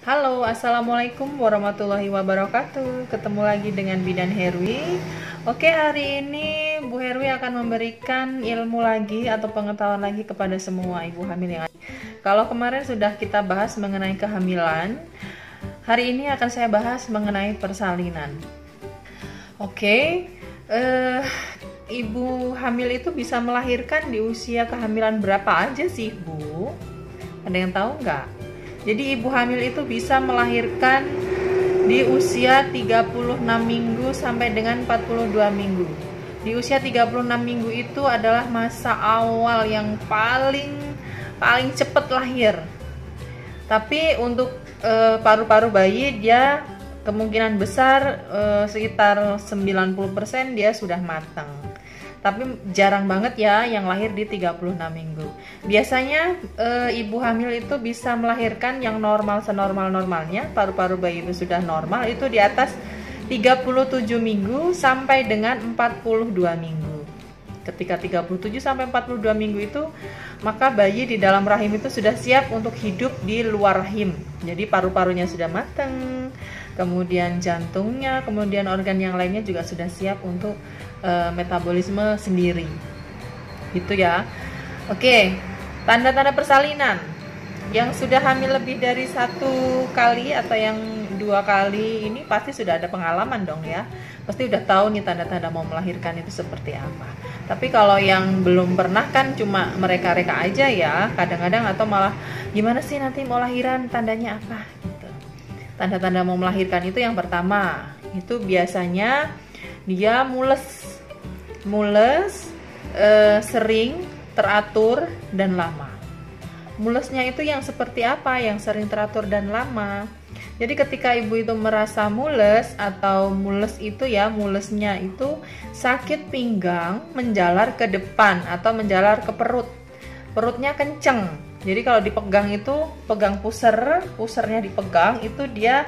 Halo, assalamualaikum warahmatullahi wabarakatuh. Ketemu lagi dengan Bidan Herwi. Oke, hari ini Bu Herwi akan memberikan ilmu lagi atau pengetahuan lagi kepada semua ibu hamil yang ada. Kalau kemarin sudah kita bahas mengenai kehamilan, hari ini akan saya bahas mengenai persalinan. Oke, ibu hamil itu bisa melahirkan di usia kehamilan berapa aja sih, Bu? Ada yang tahu nggak? Jadi ibu hamil itu bisa melahirkan di usia 36 minggu sampai dengan 42 minggu. Di usia 36 minggu itu adalah masa awal yang paling cepat lahir. Tapi untuk paru-paru bayi dia kemungkinan besar sekitar 90% dia sudah matang. Tapi jarang banget ya yang lahir di 36 minggu. Biasanya ibu hamil itu bisa melahirkan yang normal senormal-normalnya, paru-paru bayi itu sudah normal, itu di atas 37 minggu sampai dengan 42 minggu. Ketika 37 sampai 42 minggu itu, maka bayi di dalam rahim itu sudah siap untuk hidup di luar rahim. Jadi paru-parunya sudah matang, kemudian jantungnya, kemudian organ yang lainnya juga sudah siap untuk metabolisme sendiri. Gitu ya. Oke, tanda-tanda persalinan. Yang sudah hamil lebih dari 1 kali atau yang 2 kali ini pasti sudah ada pengalaman dong ya. Pasti udah tahu nih tanda-tanda mau melahirkan itu seperti apa. Tapi kalau yang belum pernah kan cuma mereka-reka aja ya, kadang-kadang, atau malah gimana sih nanti mau lahiran, tandanya apa gitu. Tanda-tanda mau melahirkan itu yang pertama, itu biasanya dia mules, sering, teratur, dan lama. Mulesnya itu yang seperti apa? Yang sering, teratur, dan lama. Jadi ketika ibu itu merasa mules, atau mules itu ya, mulesnya itu sakit pinggang menjalar ke depan atau menjalar ke perut. Perutnya kenceng. Jadi kalau dipegang itu, pegang pusernya dipegang, itu dia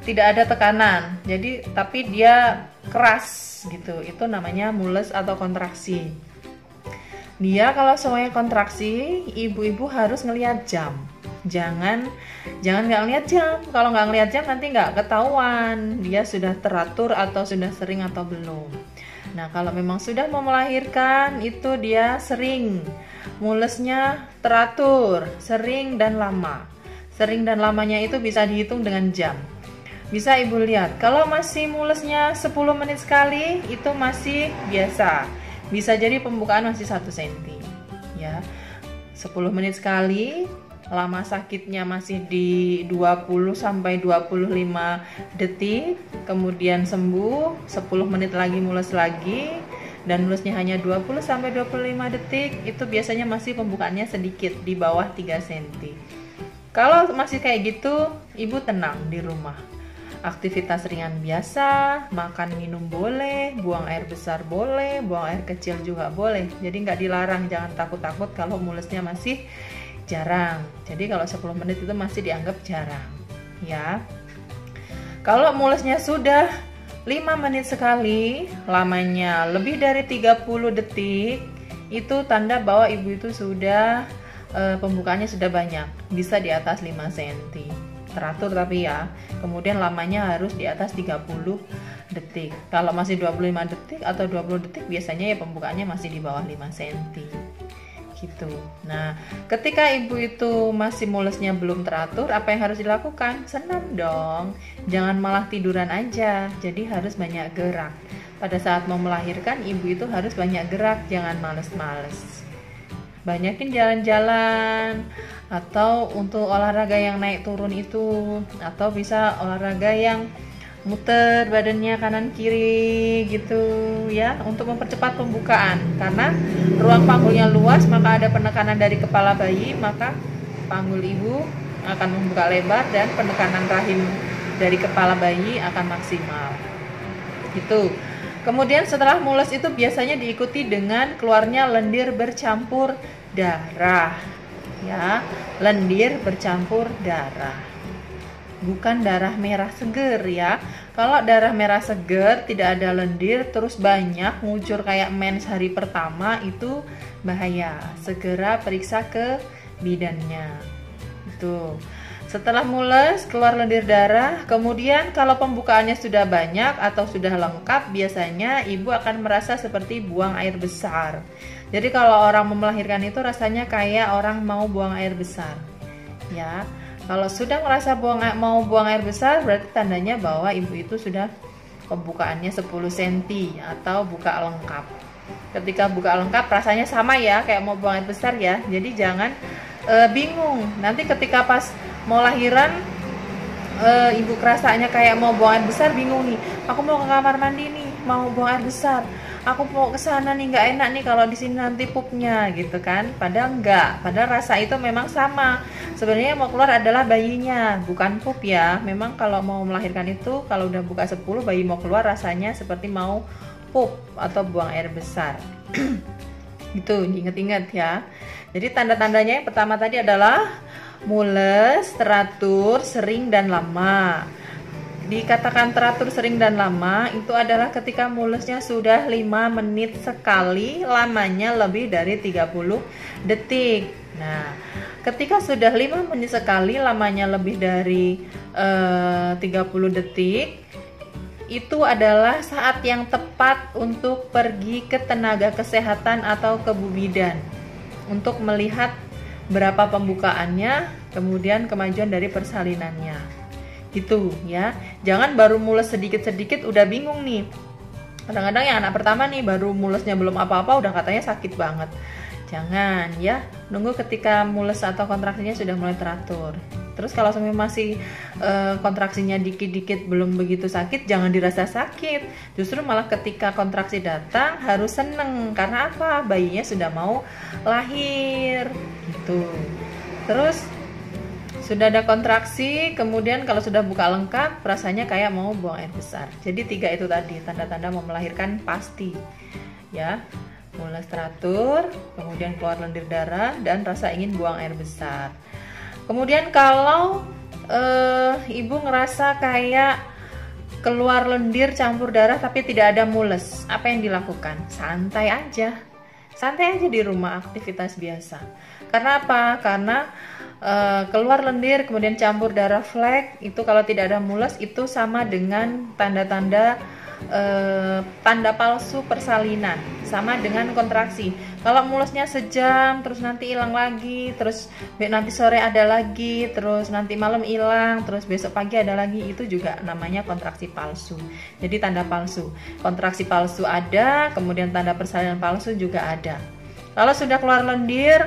tidak ada tekanan. Jadi tapi dia keras gitu. Itu namanya mules atau kontraksi. Dia kalau semuanya kontraksi, ibu-ibu harus ngelihat jam. Jangan nggak ngelihat jam. Kalau nggak ngelihat jam nanti nggak ketahuan dia sudah teratur atau sudah sering atau belum. Nah, kalau memang sudah mau melahirkan, itu dia sering, mulesnya teratur, sering dan lama. Sering dan lamanya itu bisa dihitung dengan jam. Bisa ibu lihat, kalau masih mulesnya 10 menit sekali, itu masih biasa. Bisa jadi pembukaan masih 1 cm ya. 10 menit sekali, lama sakitnya masih di 20 sampai 25 detik, kemudian sembuh, 10 menit lagi mules lagi, dan mulesnya hanya 20 sampai 25 detik, itu biasanya masih pembukaannya sedikit di bawah 3 cm. Kalau masih kayak gitu, ibu tenang di rumah. Aktivitas ringan biasa, makan minum boleh, buang air besar boleh, buang air kecil juga boleh. Jadi nggak dilarang, jangan takut-takut kalau mulesnya masih jarang. Jadi kalau 10 menit itu masih dianggap jarang ya. Kalau mulesnya sudah 5 menit sekali, lamanya lebih dari 30 detik, itu tanda bahwa ibu itu sudah pembukaannya sudah banyak, bisa di atas 5 cm. Teratur tapi ya, kemudian lamanya harus di atas 30 detik. Kalau masih 25 detik atau 20 detik, biasanya ya pembukaannya masih di bawah 5 cm gitu. Nah, ketika ibu itu masih mulesnya belum teratur, apa yang harus dilakukan? Senam dong, jangan malah tiduran aja. Jadi harus banyak gerak. Pada saat mau melahirkan, ibu itu harus banyak gerak, jangan males-males. Banyakin jalan-jalan, atau untuk olahraga yang naik turun itu, atau bisa olahraga yang muter badannya kanan kiri gitu ya, untuk mempercepat pembukaan. Karena ruang panggulnya luas, maka ada penekanan dari kepala bayi, maka panggul ibu akan membuka lebar dan penekanan rahim dari kepala bayi akan maksimal. Itu. Kemudian setelah mules itu biasanya diikuti dengan keluarnya lendir bercampur darah. Ya, lendir bercampur darah. Bukan darah merah seger ya. Kalau darah merah seger tidak ada lendir terus banyak ngucur kayak mens hari pertama, itu bahaya. Segera periksa ke bidannya. Itu. Setelah mules, keluar lendir darah, kemudian kalau pembukaannya sudah banyak atau sudah lengkap, biasanya ibu akan merasa seperti buang air besar. Jadi kalau orang mau melahirkan itu rasanya kayak orang mau buang air besar. Ya, kalau sudah merasa mau buang air besar, berarti tandanya bahwa ibu itu sudah pembukaannya 10 cm atau buka lengkap. Ketika buka lengkap rasanya sama ya, kayak mau buang air besar ya. Jadi jangan bingung. Nanti ketika pas mau lahiran, ibu kerasanya kayak mau buang air besar, bingung nih. Aku mau ke kamar mandi nih, mau buang air besar. Aku mau ke sana nih, nggak enak nih kalau di sini nanti pupnya gitu kan. Padahal enggak. Padahal rasa itu memang sama. Sebenarnya yang mau keluar adalah bayinya, bukan pup ya. Memang kalau mau melahirkan itu, kalau udah buka 10, bayi mau keluar rasanya seperti mau pup atau buang air besar. Gitu, diinget-inget ya. Jadi tanda-tandanya yang pertama tadi adalah mules, teratur, sering, dan lama. Dikatakan teratur, sering, dan lama itu adalah ketika mulesnya sudah 5 menit sekali, lamanya lebih dari 30 detik. Nah, ketika sudah 5 menit sekali, lamanya lebih dari 30 detik, itu adalah saat yang tepat untuk pergi ke tenaga kesehatan atau ke bidan untuk melihat berapa pembukaannya, kemudian kemajuan dari persalinannya. Gitu ya. Jangan baru mules sedikit-sedikit udah bingung nih. Kadang-kadang yang anak pertama nih baru mulesnya belum apa-apa udah katanya sakit banget. Jangan ya, nunggu ketika mules atau kontraksinya sudah mulai teratur. Terus kalau sampai masih kontraksinya dikit-dikit belum begitu sakit, jangan dirasa sakit. Justru malah ketika kontraksi datang harus seneng. Karena apa? Bayinya sudah mau lahir gitu. Terus sudah ada kontraksi, kemudian kalau sudah buka lengkap, rasanya kayak mau buang air besar. Jadi 3 itu tadi, tanda-tanda mau melahirkan pasti. Ya, mules teratur, kemudian keluar lendir darah, dan rasa ingin buang air besar. Kemudian kalau ibu ngerasa kayak keluar lendir campur darah tapi tidak ada mules, apa yang dilakukan? Santai aja. Santai aja di rumah, aktivitas biasa. Karena apa? Karena keluar lendir kemudian campur darah flek itu kalau tidak ada mules itu sama dengan tanda-tanda tanda palsu persalinan, sama dengan kontraksi. Kalau mulesnya sejam terus nanti hilang lagi, terus nanti sore ada lagi, terus nanti malam hilang, terus besok pagi ada lagi, itu juga namanya kontraksi palsu. Jadi tanda palsu, kontraksi palsu ada, kemudian tanda persalinan palsu juga ada. Kalau sudah keluar lendir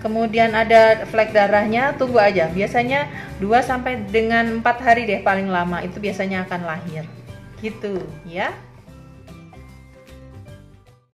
kemudian ada flek darahnya, tunggu aja. Biasanya 2 sampai dengan 4 hari deh paling lama, itu biasanya akan lahir. Gitu ya.